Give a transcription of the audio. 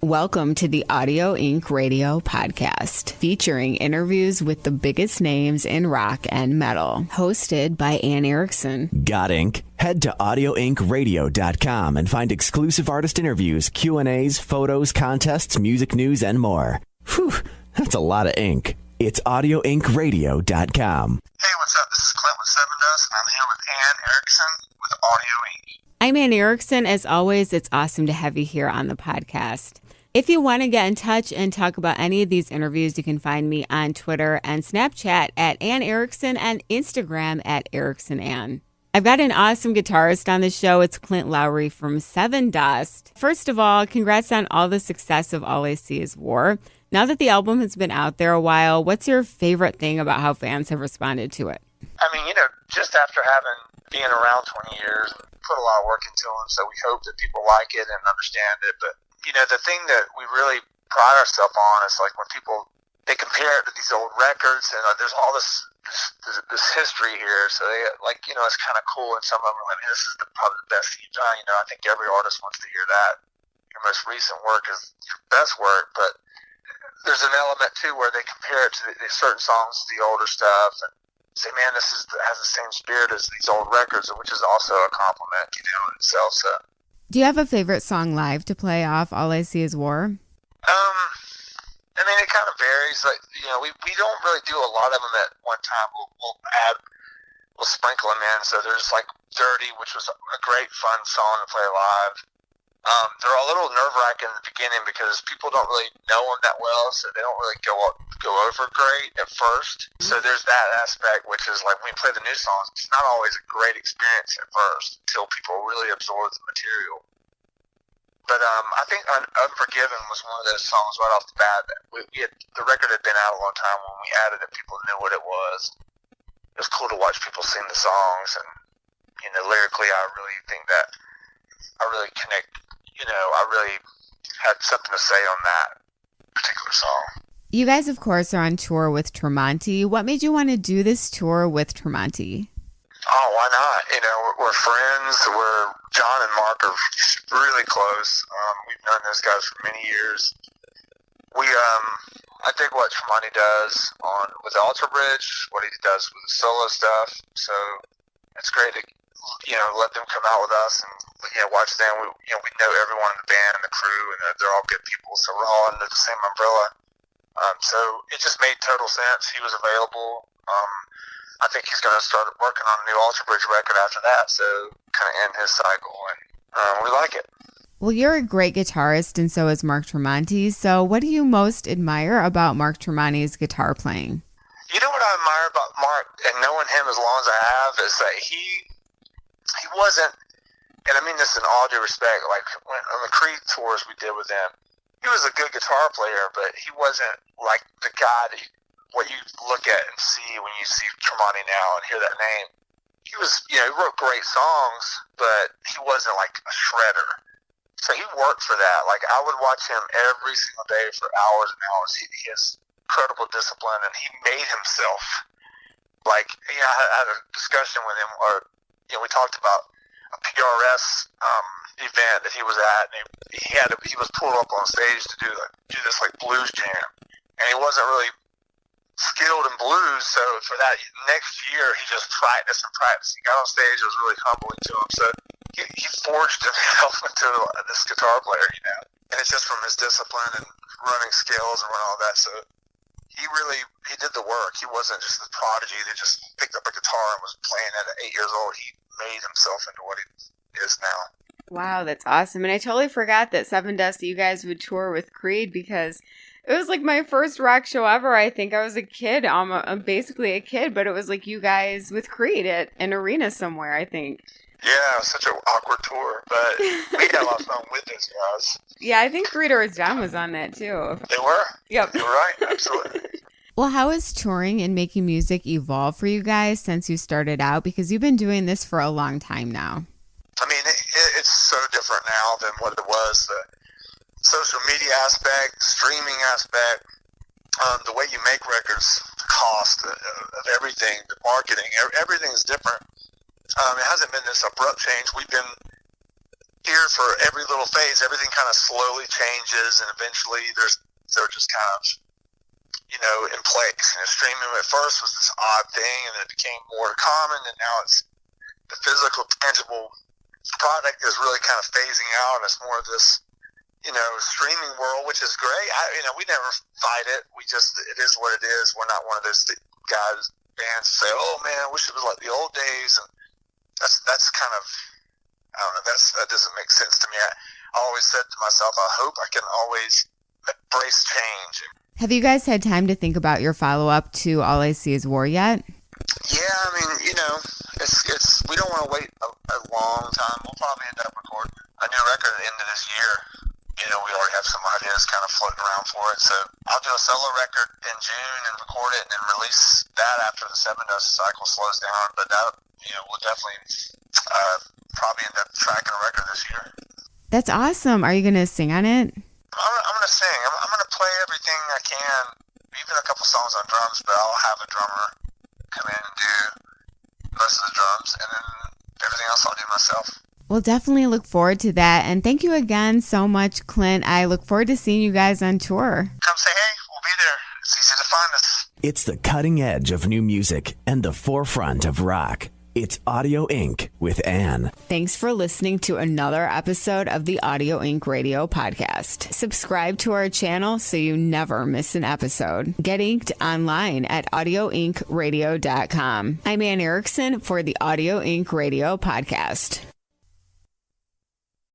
Welcome to the Audio Inc. Radio podcast, featuring interviews with the biggest names in rock and metal. Hosted by Anne Erickson. Got Inc.? Head to audioinkradio.com and find exclusive artist interviews, Q&As, photos, contests, music news, and more. Whew, that's a lot of ink. It's audioinkradio.com. Hey, what's up? This is Clint with Sevendust, and I'm here with Anne Erickson with Audio Inc. I'm Anne Erickson. As always, it's awesome to have you here on the podcast. If you want to get in touch and talk about any of these interviews, you can find me on Twitter and Snapchat at Anne Erickson and Instagram at EricksonAnne. I've got an awesome guitarist on the show. It's Clint Lowery from Sevendust. First of all, congrats on all the success of All I See Is War. Now that the album has been out there a while, what's your favorite thing about how fans have responded to it? I mean, just after being around 20 years, put a lot of work into them, so we hope that people like it and understand it. But, the thing that we really pride ourselves on is, like, when they compare it to these old records, and there's all this history here, so they, it's kind of cool, and some of them are like, this is probably the best you've done. I think every artist wants to hear that. Your most recent work is your best work, but there's an element, too, where they compare it to the certain songs, the older stuff, and say, man, this has the same spirit as these old records, which is also a compliment, in itself. So, do you have a favorite song live to play off All I See Is War? I mean, it kind of varies. Like, we don't really do a lot of them at one time. We'll sprinkle them in. So there's like Dirty, which was a great fun song to play live. They're a little nerve-wracking in the beginning because people don't really know them that well, so they don't really go over great at first. So there's that aspect, which is like when we play the new songs, it's not always a great experience at first until people really absorb the material. But I think Unforgiven was one of those songs right off the bat that the record had been out a long time. When we added it, people knew what it was. It was cool to watch people sing the songs, and lyrically, I really think that I really connect. I really had something to say on that particular song. You guys, of course, are on tour with Tremonti. What made you want to do this tour with Tremonti? Oh, why not? We're friends. John and Mark are really close. We've known those guys for many years. I dig what Tremonti does with the Alter Bridge, what he does with the solo stuff. So it's great to let them come out with us and watch them. We know everyone in the band and the crew, and they're all good people, so we're all under the same umbrella. So it just made total sense. He was available. I think he's going to start working on a new Alter Bridge record after that, so kind of end his cycle, and we like it. Well, you're a great guitarist, and so is Mark Tremonti. So what do you most admire about Mark Tremonti's guitar playing? What I admire about Mark, and knowing him as long as I have, is that he wasn't, and I mean this in all due respect, like on the Creed tours we did with him, he was a good guitar player, but he wasn't like the guy that what you look at and see when you see Tremonti now and hear that name. He was, he wrote great songs, but he wasn't like a shredder. So he worked for that. Like, I would watch him every single day for hours and hours. He has incredible discipline, and he made himself. Like, I had a discussion with him, or we talked about a PRS event that he was at, and he was pulled up on stage to do this like blues jam, and he wasn't really skilled in blues. So for that next year, he just practiced and practiced. He got on stage; it was really humbling to him. So he forged himself into this guitar player, and it's just from his discipline and running scales and all that. So he did the work. He wasn't just the prodigy that just picked up a guitar and was playing at 8 years old. He made himself into what he is now. Wow, that's awesome. And I totally forgot that Sevendust, you guys would tour with Creed, because it was like my first rock show ever. I think I was a kid, basically a kid, but it was like you guys with Creed at an arena somewhere, I think. Yeah, it was such an awkward tour, but we had a lot of fun with those guys. Yeah, I think Three Doors Down was on that too. They were? Yep. You're right, absolutely. Well, how has touring and making music evolved for you guys since you started out? Because you've been doing this for a long time now. I mean, it's so different now than what it was. The social media aspect, streaming aspect, the way you make records, the cost of everything, the marketing, everything's different. It hasn't been this abrupt change. We've been here for every little phase, everything kind of slowly changes, and eventually they're just kind of, in place. Streaming at first was this odd thing, and then it became more common, and now it's the physical, tangible product is really kind of phasing out, and it's more of this, streaming world, which is great. We never fight it. It is what it is. We're not one of those bands say, oh man, I wish it was like the old days, and that's kind of, I don't know, that doesn't make sense to me. I always said to myself, I hope I can always embrace change. Have you guys had time to think about your follow-up to All I See Is War yet? Yeah, I mean, it's we don't want to wait a long time. We'll probably end up recording a new record at the end of this year. We already have some ideas kind of floating around for it. So I'll do a solo record in June and record it and then release that after the Sevendust cycle slows down. But that, we'll definitely probably end up tracking a record this year. That's awesome. Are you going to sing on it? I'm going to sing. I'm going to play everything I can, even a couple songs on drums, but I'll have a drummer come in and do most of the drums, and then everything else I'll do myself. We'll definitely look forward to that. And thank you again so much, Clint. I look forward to seeing you guys on tour. Come say hey. We'll be there. It's easy to find us. It's the cutting edge of new music and the forefront of rock. It's Audio Inc. with Anne. Thanks for listening to another episode of the Audio Inc. Radio podcast. Subscribe to our channel so you never miss an episode. Get inked online at audioinkradio.com. I'm Anne Erickson for the Audio Inc. Radio podcast.